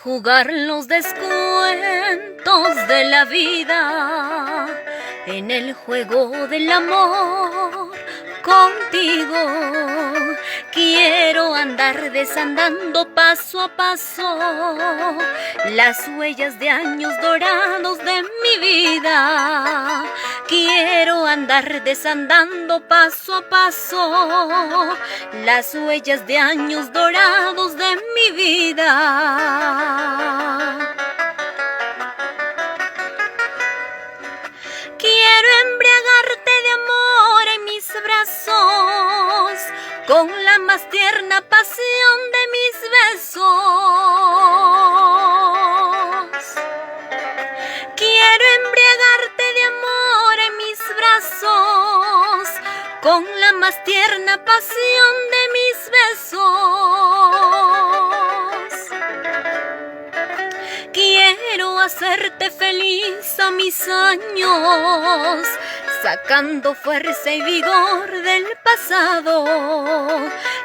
jugar los descuentos de la vida, en el juego del amor contigo. Quiero andar desandando paso a paso las huellas de años dorados de mi vida. Quiero andar desandando paso a paso las huellas de años dorados de mi vida. Quiero embriagarte de amor en mis brazos, con la más tierna pasión de mis besos. Quiero embriagarte de amor en mis brazos, con la más tierna pasión de mis besos. Quiero hacerte feliz a mis años, sacando fuerza y vigor del pasado.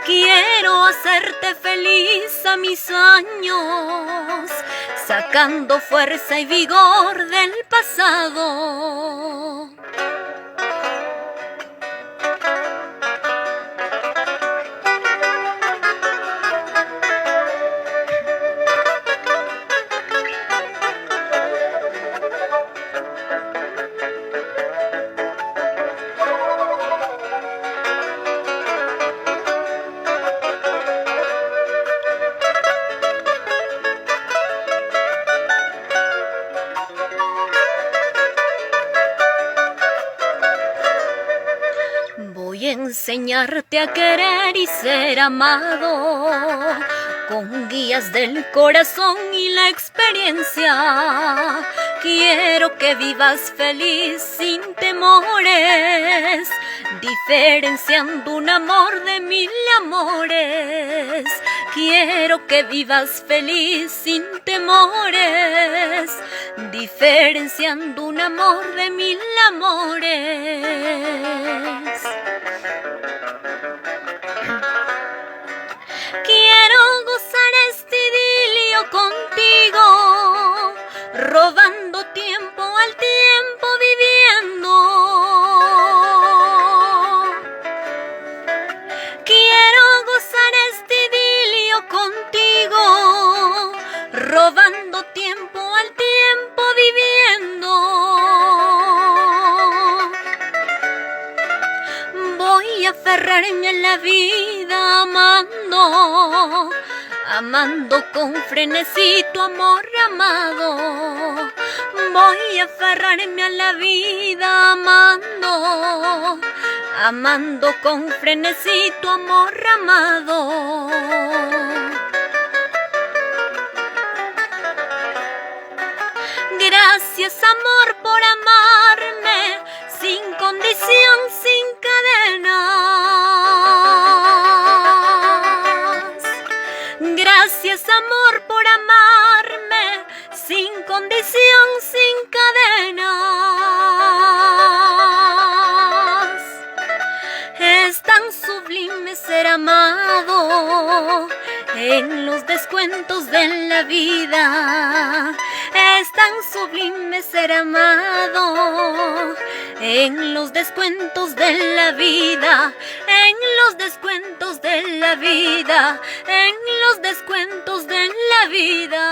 Quiero hacerte feliz a mis años, sacando fuerza y vigor del pasado. Voy a enseñarte a querer y ser amado, con guías del corazón y la experiencia. Quiero que vivas feliz sin temores, diferenciando un amor de mil amores. Quiero que vivas feliz sin temores, diferenciando un amor de mil amores. Quiero gozar este idilio contigo, robando tiempo al tiempo viviendo. Quiero gozar este idilio contigo, robando tiempo al tiempo viviendo. Voy a aferrarme a la vida amando, amando con frenesí tu amor amado. Voy a aferrarme a la vida amando, amando con frenesí tu amor amado. Gracias amor por amarme sin condición, sin cadenas. Gracias amor por amarme sin condición, sin cadenas. Es tan sublime ser amado en los descuentos de la vida. Es tan sublime ser amado en los descuentos de la vida, en los descuentos de la vida, en los descuentos de la vida.